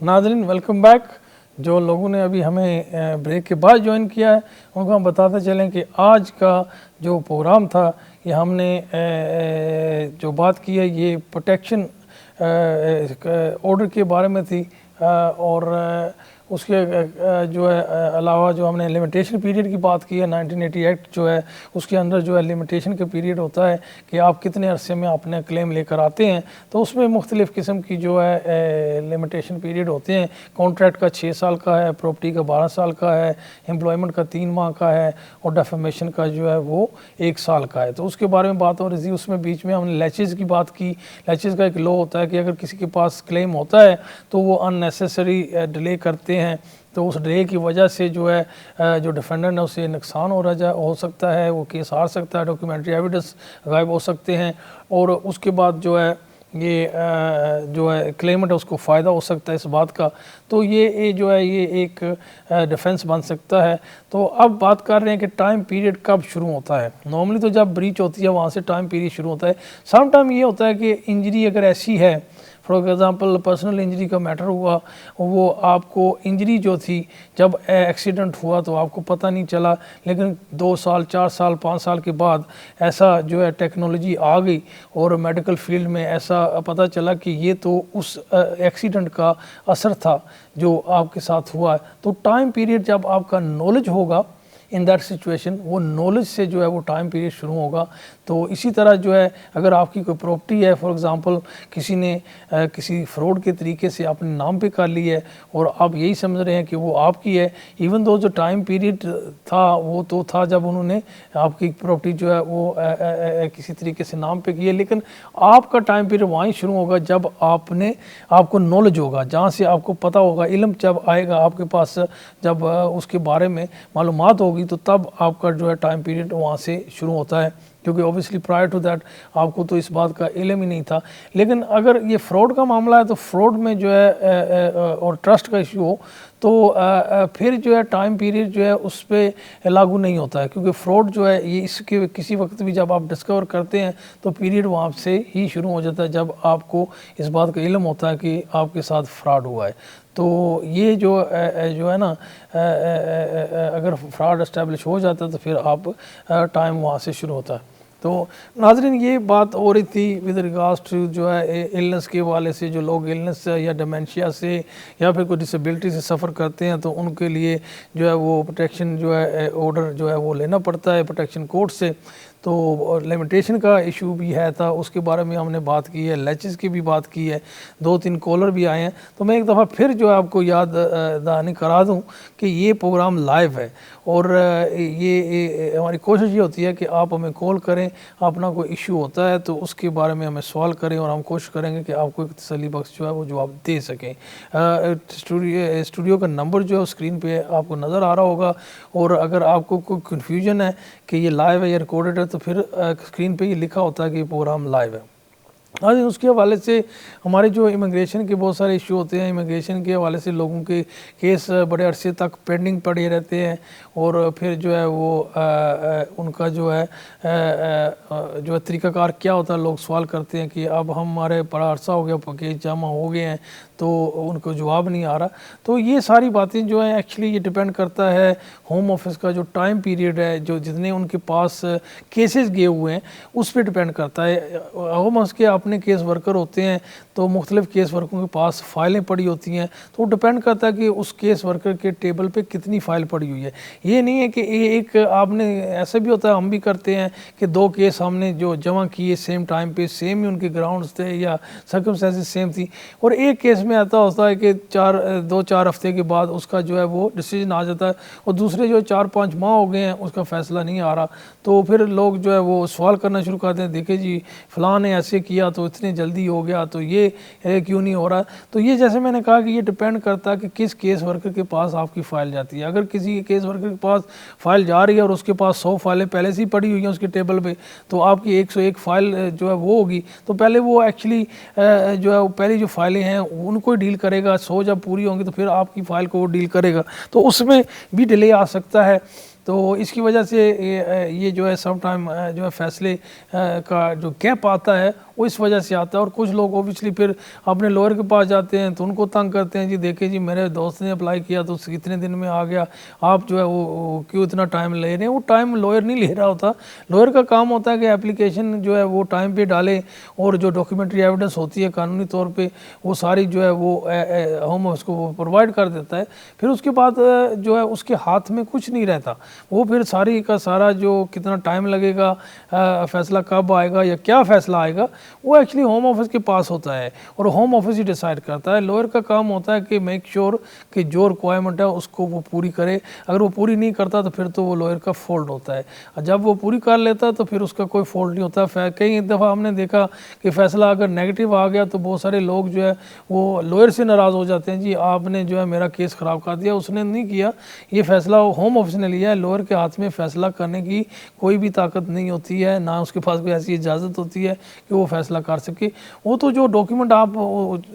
नाज़रीन welcome back. जो लोगों ने अभी हमें ब्रेक के बाद ज्वाइन किया है उनको हम बताते चलें कि आज का जो प्रोग्राम था ये हमने जो बात की है ये प्रोटेक्शन ऑर्डर के बारे में थी और उसके जो है अलावा जो हमने लिमिटेशन पीरियड की बात की है 1980 एक्ट जो है उसके अंदर जो है लिमिटेशन का पीरियड होता है कि आप कितने अरसे में अपने क्लेम लेकर आते हैं। तो उसमें मुख्तलिफ़ किस्म की जो है लिमिटेशन पीरियड होते हैं। कॉन्ट्रैक्ट का 6 साल का है, प्रॉपर्टी का 12 साल का है, एम्प्लॉयमेंट का 3 माह का है और डेफेमेशन का जो है वो 1 साल का है। तो उसके बारे में बात हो रही थी। उसमें बीच में हमने लैचेज़ की बात की। लैचेज़ का एक लॉ होता है कि अगर किसी के पास क्लेम होता है तो वो अननेसेसरी डिले करते हैं तो उस डिले की वजह से जो है जो डिफेंडेंट है उसे नुकसान हो सकता है, वो केस हार सकता है, डॉक्यूमेंट्री एविडेंस गायब हो सकते हैं और उसके बाद जो है ये जो है क्लेमेंट है उसको फ़ायदा हो सकता है इस बात का। तो ये जो है ये एक डिफेंस बन सकता है। तो अब बात कर रहे हैं कि टाइम पीरियड कब शुरू होता है। नॉर्मली तो जब ब्रीच होती है वहाँ से टाइम पीरियड शुरू होता है। सम टाइम ये होता है कि इंजरी अगर ऐसी है, फॉर एग्ज़ाम्पल पर्सनल इंजरी का मैटर हुआ, वो आपको इंजरी जो थी जब एक्सीडेंट हुआ तो आपको पता नहीं चला, लेकिन 2 साल 4 साल 5 साल के बाद ऐसा जो है टेक्नोलॉजी आ गई और मेडिकल फील्ड में ऐसा पता चला कि ये तो उस एक्सीडेंट का असर था जो आपके साथ हुआ है। तो टाइम पीरियड जब आपका नॉलेज होगा इन दैट सिचुएशन, वो नॉलेज से जो है वो टाइम पीरियड शुरू होगा। तो इसी तरह जो है अगर आपकी कोई प्रॉपर्टी है, फॉर एग्ज़ाम्पल किसी ने किसी फ्रॉड के तरीके से अपने नाम पे कर ली है और आप यही समझ रहे हैं कि वो आपकी है, इवन दो जो टाइम पीरियड था वो तो था जब उन्होंने आपकी प्रॉपर्टी जो है वो किसी तरीके से नाम पे की है, लेकिन आपका टाइम पीरियड वहीं शुरू होगा जब आपको नॉलेज होगा, जहाँ से आपको पता होगा, इल्म जब आएगा आपके पास, जब उसके बारे में मालूमात होगी तो तब आपका जो है टाइम पीरियड वहाँ से शुरू होता है। क्योंकि ऑब्वियसली प्रायर टू दैट आपको तो इस बात का इल्म ही नहीं था। लेकिन अगर ये फ्रॉड का मामला है तो फ्रॉड में जो है और ट्रस्ट का इशू हो तो फिर जो है टाइम पीरियड जो है उस पर लागू नहीं होता है, क्योंकि फ्रॉड जो है ये इसके किसी वक्त भी जब आप डिस्कवर करते हैं तो पीरियड वहाँ से ही शुरू हो जाता है जब आपको इस बात का इल्म होता है कि आपके साथ फ्रॉड हुआ है। तो ये जो है ना अगर फ्रॉड एस्टेब्लिश हो जाता है तो फिर आप टाइम वहाँ से शुरू होता है। तो नाज़रीन ये बात हो रही थी विद रिगार्ड्स टू जो है इलनेस के वाले से, जो लोग इलनेस या डिमेंशिया से या फिर कोई डिसेबिलिटी से सफ़र करते हैं तो उनके लिए जो है वो प्रोटेक्शन जो है ऑर्डर जो है वो लेना पड़ता है प्रोटेक्शन कोर्ट से। तो लिमिटेशन का इशू भी है था, उसके बारे में हमने बात की है, लैचेस की भी बात की है, 2-3 कॉलर भी आए हैं। तो मैं एक दफ़ा फिर जो है आपको याद दहानी करा दूं कि ये प्रोग्राम लाइव है और ये हमारी कोशिश ये होती है कि आप हमें कॉल करें, अपना कोई इशू होता है तो उसके बारे में हमें सवाल करें और हम कोशिश करेंगे कि आपको एक तसल्ली बख्श जो है वो जवाब दे सकें। स्टूडियो का नंबर जो है स्क्रीन पे आपको नज़र आ रहा होगा और अगर आपको कोई कन्फ्यूजन है कि ये लाइव है या रिकॉर्डेड है तो फिर स्क्रीन पे ये लिखा होता है कि प्रोग्राम लाइव है। आज उसके हवाले से हमारे जो इमिग्रेशन के बहुत सारे इशू होते हैं, इमिग्रेशन के हवाले से लोगों के केस बड़े अरसे तक पेंडिंग पड़े रहते हैं और फिर जो है वो उनका जो है तरीक़ाकार क्या होता है, लोग सवाल करते हैं कि अब हमारे बड़ा अरसा हो गया केस जमा हो गए हैं तो उनको जवाब नहीं आ रहा। तो ये सारी बातें जो हैं एक्चुअली ये डिपेंड करता है होम ऑफिस का जो टाइम पीरियड है, जो जितने उनके पास केसेस गए हुए हैं उस पर डिपेंड करता है। होम ऑफिस के अपने केस वर्कर होते हैं तो मुख्तलिफ़ केस वर्करों के पास फ़ाइलें पड़ी होती हैं, तो डिपेंड करता है कि उस केस वर्कर के टेबल पे कितनी फ़ाइल पड़ी हुई है। ये नहीं है कि एक आपने ऐसा भी होता है, हम भी करते हैं कि 2 केस हमने जो जमा किए सेम टाइम पे, सेम ही उनके ग्राउंड्स थे या सर्कमस्टेंसेस सेम थी और एक केस में ऐसा होता है कि 2-4 हफ्ते के बाद उसका जो है वो डिसीजन आ जाता है और दूसरे जो 4-5 माह हो गए हैं उसका फ़ैसला नहीं आ रहा। तो फिर लोग जो है वो सवाल करना शुरू करते हैं, देखे जी फ़लाँ ने ऐसे किया तो इतनी जल्दी हो गया तो ये क्यों नहीं हो रहा। तो ये जैसे मैंने कहा कि ये डिपेंड करता है कि किस केस वर्कर के पास आपकी फ़ाइल जाती है। अगर किसी केस वर्कर के पास फ़ाइल जा रही है और उसके पास 100 फाइलें पहले से ही पड़ी हुई हैं उसके टेबल पे, तो आपकी 101 फ़ाइल जो है वो होगी, तो पहले वो एक्चुअली जो है पहली जो फ़ाइलें हैं उनको ही डील करेगा। 100 जब पूरी होंगी तो फिर आपकी फ़ाइल को वो डील करेगा, तो उसमें भी डिले आ सकता है। तो इसकी वजह से ये जो है सम टाइम जो है फैसले का जो गैप आता है वो इस वजह से आता है। और कुछ लोग ओबियसली फिर अपने लॉयर के पास जाते हैं तो उनको तंग करते हैं, जी देखें जी मेरे दोस्त ने अप्लाई किया तो कितने दिन में आ गया, आप जो है वो क्यों इतना टाइम ले रहे हैं। वो टाइम लॉयर नहीं ले रहा होता, लॉयर का काम होता है कि एप्लीकेशन जो है वो टाइम पे डाले और जो डॉक्यूमेंट्री एविडेंस होती है कानूनी तौर पे वो सारी जो है वो होम ऑफिस को प्रोवाइड कर देता है। फिर उसके बाद जो है उसके हाथ में कुछ नहीं रहता, वो फिर सारी का सारा जो कितना टाइम लगेगा, फैसला कब आएगा या क्या फ़ैसला आएगा, वो एक्चुअली होम ऑफिस के पास होता है और होम ऑफिस ही डिसाइड करता है। लॉयर का काम होता है कि मेक श्योर कि जो रिक्वायरमेंट है उसको वो पूरी करे, अगर वो पूरी नहीं करता तो फिर तो वो लॉयर का फॉल्ट होता है, जब वो पूरी कर लेता तो फिर उसका कोई फॉल्ट नहीं होता। कई दफ़ा हमने देखा कि फ़ैसला अगर नेगेटिव आ गया तो बहुत सारे लोग जो है वो लॉयर से नाराज़ हो जाते हैं, जी आपने जो है मेरा केस ख़राब कर दिया। उसने नहीं किया, ये फ़ैसला होम ऑफिस ने लिया है। लॉयर के हाथ में फ़ैसला करने की कोई भी ताकत नहीं होती है, ना उसके पास कोई ऐसी इजाज़त होती है कि वो फैसला कर सके। वो तो जो डॉक्यूमेंट आप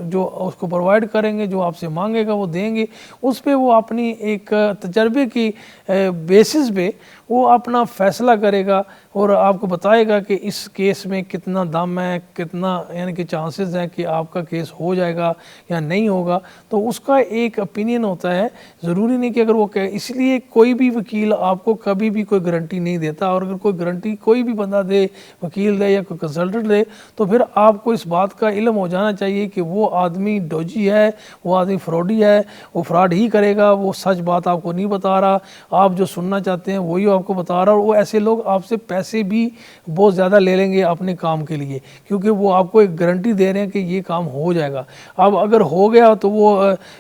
जो उसको प्रोवाइड करेंगे, जो आपसे मांगेगा वो देंगे, उस पर वो अपनी एक तजर्बे की बेसिस पे वो अपना फ़ैसला करेगा और आपको बताएगा कि इस केस में कितना दम है, कितना यानी कि चांसेस हैं कि आपका केस हो जाएगा या नहीं होगा। तो उसका एक ओपिनियन होता है, ज़रूरी नहीं कि अगर वो कहे। इसलिए कोई भी वकील आपको कभी भी कोई गारंटी नहीं देता, और अगर कोई गारंटी कोई भी बंदा दे, वकील दे या कोई कंसल्टेंट दे, तो फिर आपको इस बात का इल्म हो जाना चाहिए कि वो आदमी डोजी है, वो आदमी फ्रॉडी है, वो फ्रॉड ही करेगा, वो सच बात आपको नहीं बता रहा, आप जो सुनना चाहते हैं वही आपको बता रहा। और वो ऐसे लोग आपसे पैसे भी बहुत ज़्यादा ले लेंगे अपने काम के लिए, क्योंकि वो आपको एक गारंटी दे रहे हैं कि ये काम हो जाएगा। अब अगर हो गया तो वो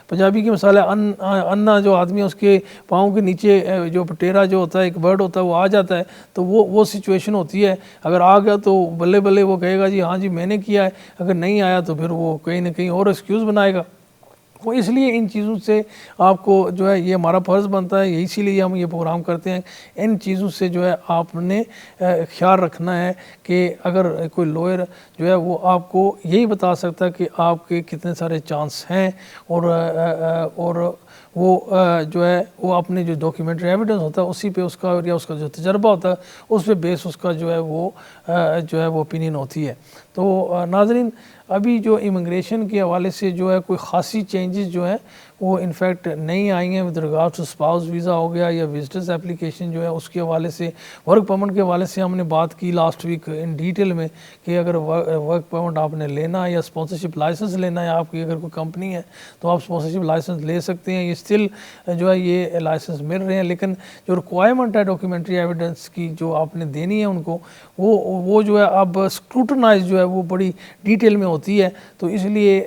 पंजाबी की मिसाल है, अन्ना जो आदमी है उसके पाँव के नीचे जो पटेरा जो होता है, एक बर्ड होता है, वो आ जाता है, तो वो सिचुएशन होती है। अगर आ गया तो बल्ले बल्ले वो कहेगा जी हाँ जी मैंने किया है, अगर नहीं आया तो फिर वो कहीं ना कहीं और एक्सक्यूज़ बनाएगा। वो इसलिए इन चीज़ों से आपको जो है ये हमारा फ़र्ज़ बनता है, यही इसीलिए हम ये प्रोग्राम करते हैं। इन चीज़ों से जो है आपने ख्याल रखना है कि अगर कोई लॉयर जो है वो आपको यही बता सकता है कि आपके कितने सारे चांस हैं, और वो जो है वो अपने जो डॉक्यूमेंट्री एविडेंस होता है उसी पे उसका या उसका जो तजर्बा होता है उस पे बेस उसका जो है वो ओपिनियन होती है। तो नाज़रीन, अभी जो इमिग्रेशन के हवाले से जो है कोई ख़ासी चेंजेस जो है वो इनफैक्ट नहीं आई हैं with regard to spouse visa हो गया या विजिटर्स एप्लीकेशन जो है उसके हवाले से। वर्क परमिट के हवाले से हमने बात की लास्ट वीक इन डिटेल में कि अगर वर्क परमिट आपने लेना है या स्पॉन्सरशिप लाइसेंस लेना है, आपकी अगर कोई कंपनी है तो आप स्पॉन्सरशिप लाइसेंस ले सकते हैं। ये स्टिल जो है ये लाइसेंस मिल रहे हैं, लेकिन जो रिक्वायरमेंट है डॉक्यूमेंट्री एविडेंस की जो आपने देनी है उनको, वो जो है अब स्क्रूटनाइज जो है वो बड़ी डिटेल में होती है। तो इसलिए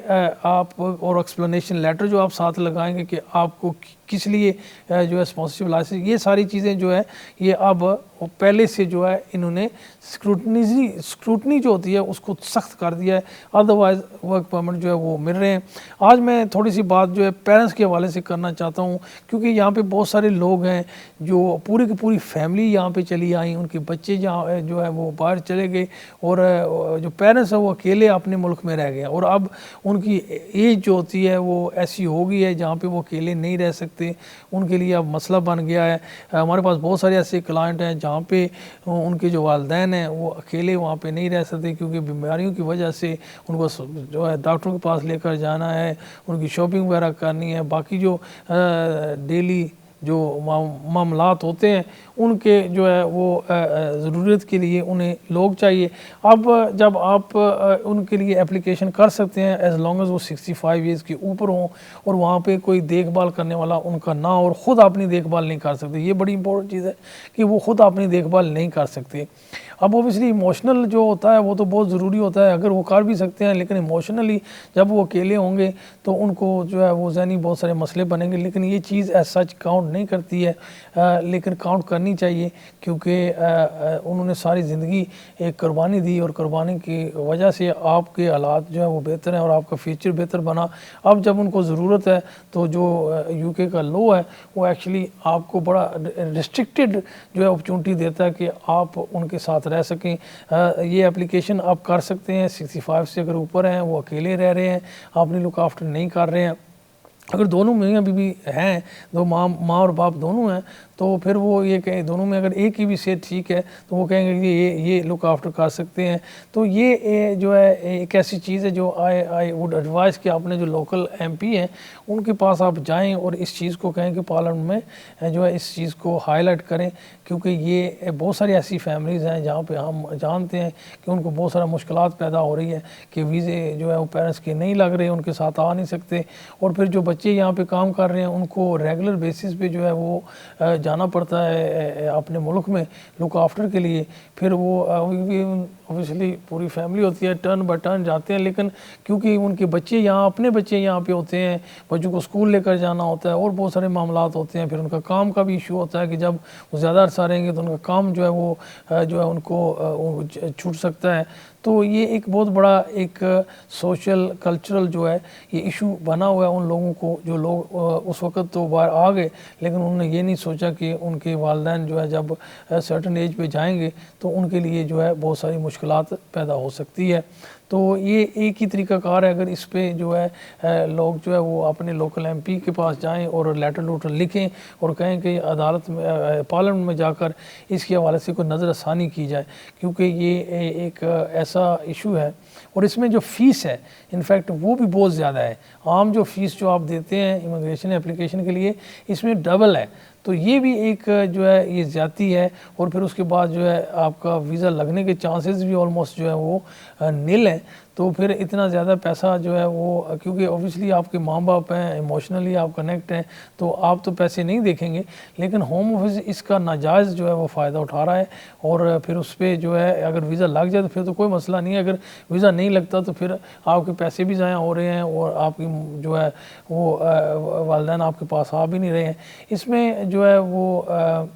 आप और एक्सप्लेनेशन लेटर जो आप साथ लगाएंगे कि आपको किस लिए जो है स्पॉन्सरशिप लाइसेंस, ये सारी चीज़ें जो है ये अब पहले से जो है इन्होंने स्क्रूटनी जो होती है उसको सख्त कर दिया है, अदरवाइज़ वर्क परमिट जो है वो मिल रहे हैं। आज मैं थोड़ी सी बात जो है पेरेंट्स के हवाले से करना चाहता हूँ, क्योंकि यहाँ पे बहुत सारे लोग हैं जो पूरी की पूरी फैमिली यहाँ पे चली आई, उनके बच्चे जहाँ जो है वो बाहर चले गए और जो पेरेंट्स हैं वो अकेले अपने मुल्क में रह गए, और अब उनकी एज जो होती है वो ऐसी हो गई है जहाँ पर वो अकेले नहीं रह सकते। उनके लिए अब मसला बन गया है। हमारे पास बहुत सारे ऐसे क्लाइंट हैं जहाँ पे उनके जो वालिदैन हैं वो अकेले वहाँ पे नहीं रह सकते, क्योंकि बीमारियों की वजह से उनको जो है डॉक्टर के पास लेकर जाना है, उनकी शॉपिंग वगैरह करनी है, बाकी जो डेली जो मामलात होते हैं उनके जो है वो ज़रूरत के लिए उन्हें लोग चाहिए। अब जब आप उनके लिए एप्लीकेशन कर सकते हैं एज़ लॉन्ग एज़ वो 65 ईयर्स के ऊपर हों और वहाँ पे कोई देखभाल करने वाला उनका ना हो और ख़ुद अपनी देखभाल नहीं कर सकते। ये बड़ी इंपॉर्टेंट चीज़ है कि वो ख़ुद अपनी देखभाल नहीं कर सकते। अब ओबियसली इमोशनल जो होता है वो तो बहुत ज़रूरी होता है, अगर वो कर भी सकते हैं, लेकिन इमोशनली जब वो अकेले होंगे तो उनको जो है वो ज़हनी बहुत सारे मसले बनेंगे। लेकिन ये चीज़ एज सच काउंट नहीं करती है, लेकिन काउंट करनी चाहिए, क्योंकि उन्होंने सारी ज़िंदगी एक कुर्बानी दी और कुर्बानी की वजह से आपके हालात जो है वो बेहतर हैं और आपका फ्यूचर बेहतर बना। अब जब उनको ज़रूरत है तो जो यूके का लॉ है वो एक्चुअली आपको बड़ा रिस्ट्रिक्टेड जो है अपॉर्चुनिटी देता है कि आप उनके साथ रह सकें। ये एप्लीकेशन आप कर सकते हैं 65 से अगर ऊपर हैं, वो अकेले रह रहे हैं, अपनी लुक आफ्टर नहीं कर रहे हैं। अगर दोनों मियाँ बीवी हैं, दो माँ और बाप दोनों हैं, तो फिर वो ये कहें दोनों में अगर एक की भी सेहत ठीक है तो वो कहेंगे कि ये लुक आफ्टर कर सकते हैं। तो ये जो है एक ऐसी चीज़ है जो आई वुड एडवाइस कि आपने जो लोकल एमपी हैं उनके पास आप जाएं और इस चीज़ को कहें कि पार्लियामेंट में जो है इस चीज़ को हाईलाइट करें, क्योंकि ये बहुत सारी ऐसी फैमिलीज़ हैं जहाँ पे हम जानते हैं कि उनको बहुत सारा मुश्किलात पैदा हो रही है कि वीज़े जो है वो पेरेंट्स के नहीं लग रहे, उनके साथ आ नहीं सकते, और फिर जो बच्चे यहाँ पे काम कर रहे हैं उनको रेगुलर बेसिस पे जो है वो जाना पड़ता है अपने मुल्क में लुक आफ्टर के लिए। फिर वो ऑब्वियसली पूरी फैमिली होती है, टर्न बाय टर्न जाते हैं, लेकिन क्योंकि उनके बच्चे यहाँ अपने बच्चे यहाँ पे होते हैं, बच्चों को स्कूल लेकर जाना होता है और बहुत सारे मामलात होते हैं, फिर उनका काम का भी इशू होता है कि जब वो ज़्यादा अरसा रहेंगे तो उनका काम जो है वो उनको छूट सकता है। तो ये एक बहुत बड़ा एक सोशल कल्चरल जो है ये इशू बना हुआ है उन लोगों को, जो लोग उस वक़्त तो बाहर आ गए लेकिन उन्होंने ये नहीं सोचा कि उनके वालिदैन जो है जब सर्टन एज पे जाएंगे तो उनके लिए जो है बहुत सारी मुश्किलात पैदा हो सकती है। तो ये एक ही तरीक़ाकार है, अगर इस पे जो है लोग जो है वो अपने लोकल एमपी के पास जाएं और लेटर लूटर लिखें और कहें कि अदालत में पार्लियामेंट में जाकर इसके हवाले से कोई नज़रसानी की जाए, क्योंकि ये एक ऐसा इशू है और इसमें जो फ़ीस है इनफैक्ट वो भी बहुत ज़्यादा है। आम जो फ़ीस जो आप देते हैं इमिग्रेशन एप्लीकेशन के लिए इसमें डबल है, तो ये भी एक जो है ये ज़्यादती है। और फिर उसके बाद जो है आपका वीज़ा लगने के चांसेस भी ऑलमोस्ट जो है वो नील है। तो फिर इतना ज़्यादा पैसा जो है वो, क्योंकि ऑब्वियसली आपके माँ बाप हैं, इमोशनली आप कनेक्ट हैं, तो आप तो पैसे नहीं देखेंगे, लेकिन होम ऑफिस इसका नाजायज़ जो है वो फ़ायदा उठा रहा है। और फिर उस पर जो है अगर वीज़ा लग जाए तो फिर तो कोई मसला नहीं है, अगर वीज़ा नहीं लगता तो फिर आपके पैसे भी ज़ाया हो रहे हैं और आपकी जो है वो वालिदैन आपके पास आ भी नहीं रहे हैं। इसमें जो है वो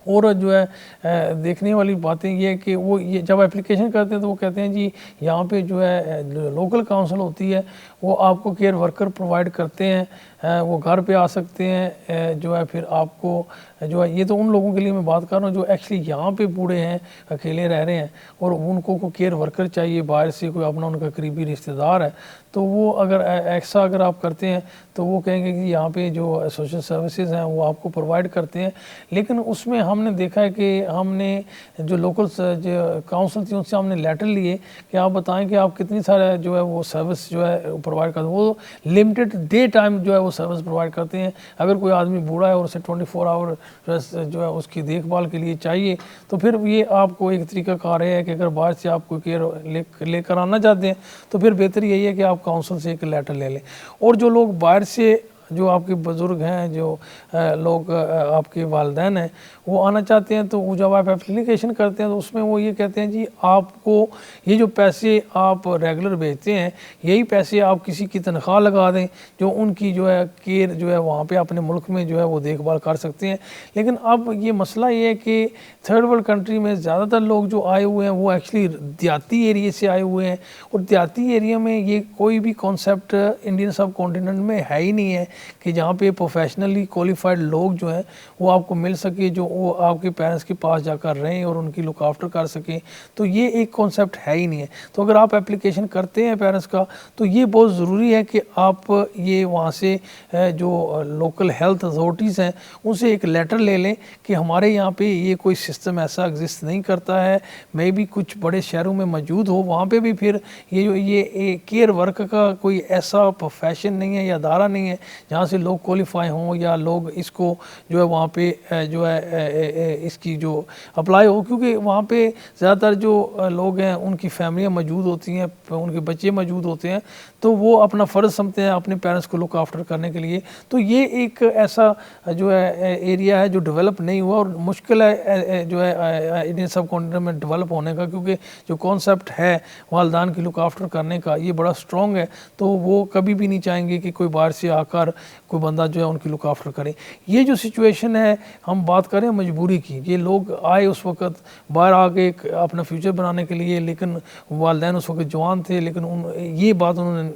और जो है देखने वाली बातें ये है कि वो ये जब एप्लीकेशन करते हैं तो वो कहते हैं जी यहाँ पे जो है लोकल काउंसिल होती है वो आपको केयर वर्कर प्रोवाइड करते हैं, वो घर पे आ सकते हैं, जो है फिर आपको जो है, ये तो उन लोगों के लिए मैं बात कर रहा हूँ जो एक्चुअली यहाँ पे बूढ़े हैं, अकेले रह रहे हैं और उनको को केयर वर्कर चाहिए बाहर से, कोई अपना उनका करीबी रिश्तेदार है, तो वो अगर ऐसा अगर आप करते हैं तो वो कहेंगे कि यहाँ पे जो सोशल सर्विसेज हैं वो आपको प्रोवाइड करते हैं। लेकिन उसमें हमने देखा है कि हमने जो लोकल जो काउंसिल थी उनसे हमने लेटर लिए कि आप बताएं कि आप कितनी सारे जो है वो सर्विस जो है प्रोवाइड करते हैं। वो लिमिटेड डे टाइम जो है वो सर्विस प्रोवाइड करते हैं। अगर कोई आदमी बूढ़ा है और उसे 24 आवर जो है उसकी देखभाल के लिए चाहिए तो फिर ये आपको एक तरीका कार है कि अगर बाहर से आप कोई केयर लेकर आना चाहते हैं तो फिर बेहतर यही है कि आप काउंसिल से एक लेटर ले लें। और जो लोग बाहर से जो आपके बुज़ुर्ग हैं, जो लोग आपके वालिदैन हैं वो आना चाहते हैं, तो वो जब आप एप्लीकेशन करते हैं तो उसमें वो ये कहते हैं जी आपको ये जो पैसे आप रेगुलर भेजते हैं यही पैसे आप किसी की तनख्वाह लगा दें जो उनकी जो है केयर जो है वहाँ पे अपने मुल्क में जो है वो देखभाल कर सकते हैं। लेकिन अब ये मसला ये है कि थर्ड वर्ल्ड कंट्री में ज़्यादातर लोग जो आए हुए हैं वो एक्चुअली देहाती एरिए से आए हुए हैं, और देहाती एरिया में ये कोई भी कॉन्सेप्ट इंडियन सब कॉन्टिनेंट में है ही नहीं है कि जहाँ पे प्रोफेशनली क्वालिफाइड लोग जो हैं वो आपको मिल सके, जो वो आपके पेरेंट्स के पास जाकर रहें और उनकी लुक आफ्टर कर सकें। तो ये एक कॉन्सेप्ट है ही नहीं है। तो अगर आप एप्लीकेशन करते हैं पेरेंट्स का तो ये बहुत ज़रूरी है कि आप ये वहाँ से जो लोकल हेल्थ अथॉरिटीज़ हैं उनसे एक लेटर ले लें कि हमारे यहाँ पे ये कोई सिस्टम ऐसा एग्जिस्ट नहीं करता है। मे भी कुछ बड़े शहरों में मौजूद हो, वहाँ पे भी फिर ये जो ये केयर वर्क का कोई ऐसा प्रोफेशन नहीं है या अदारा नहीं है जहाँ से लोग क्वालिफाई हों या लोग इसको जो है वहाँ पे जो है इसकी जो अप्लाई हो, क्योंकि वहाँ पे ज़्यादातर जो लोग हैं उनकी फैमिलियाँ मौजूद होती हैं, उनके बच्चे मौजूद होते हैं, तो वो अपना फ़र्ज़ समझते हैं अपने पेरेंट्स को लुक आफ्टर करने के लिए। तो ये एक ऐसा जो है एरिया है जो डेवलप नहीं हुआ और मुश्किल है जो है इंडियन सब कॉन्टिनेंट में डेवलप होने का, क्योंकि जो कॉन्सेप्ट है वालिदैन की लुक आफ्टर करने का ये बड़ा स्ट्रॉन्ग है। तो वो कभी भी नहीं चाहेंगे कि कोई बाहर से आकर कोई बंदा जो है उनकी लुक आफ्टर करे। ये जो सिचुएशन है हम बात करें मजबूरी की, ये लोग आए उस वक़्त बाहर आके अपना फ्यूचर बनाने के लिए, लेकिन वालिदैन उस वक्त जवान थे, लेकिन ये बात उन्होंने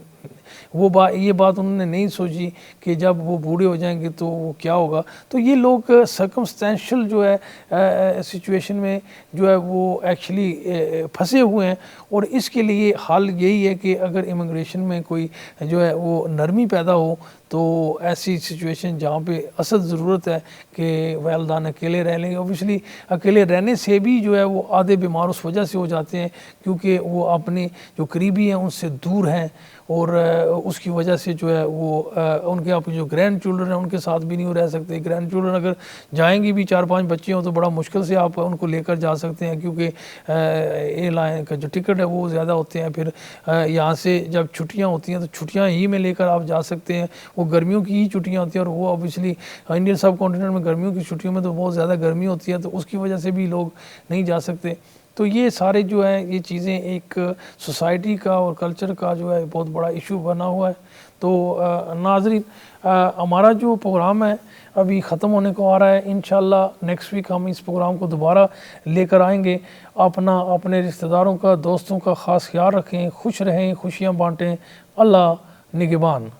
ये बात उन्होंने नहीं सोची कि जब वो बूढ़े हो जाएंगे तो वो क्या होगा। तो ये लोग सर्कमस्टेंशियल जो है सिचुएशन में जो है वो एक्चुअली फंसे हुए हैं। और इसके लिए हल यही है कि अगर इमिग्रेशन में कोई जो है वो नरमी पैदा हो, तो ऐसी सिचुएशन जहाँ पे असल ज़रूरत है कि वालिदैन अकेले रह लेंगे। ऑब्वियसली अकेले रहने से भी जो है वो आधे बीमार उस वजह से हो जाते हैं क्योंकि वो अपने जो करीबी हैं उनसे दूर हैं, और उसकी वजह से जो है वो उनके अपने जो ग्रैंड चिल्ड्रन हैं उनके साथ भी नहीं रह सकते। ग्रैंड चिल्ड्रन अगर जाएंगे भी 4-5 बच्चे हों तो बड़ा मुश्किल से आप उनको लेकर जा सकते हैं, क्योंकि एयरलाइन का जो टिकट है वो ज़्यादा होते हैं। फिर यहाँ से जब छुट्टियाँ होती हैं तो छुट्टियाँ ही में लेकर आप जा सकते हैं, वो गर्मियों की ही छुट्टियाँ होती हैं, और वो ऑब्वियसली इंडियन सब कॉन्टिनेंट में गर्मियों की छुट्टियों में तो बहुत ज़्यादा गर्मी होती है, तो उसकी वजह से भी लोग नहीं जा सकते। तो ये सारे जो है ये चीज़ें एक सोसाइटी का और कल्चर का जो है बहुत बड़ा इशू बना हुआ है। तो नाज़रीन, हमारा जो प्रोग्राम है अभी ख़त्म होने को आ रहा है। इंशाल्लाह नेक्स्ट वीक हम इस प्रोग्राम को दोबारा लेकर आएंगे। अपने रिश्तेदारों का, दोस्तों का ख़ास ख्याल रखें, खुश रहें, खुशियाँ बांटें। अल्लाह निगहबान।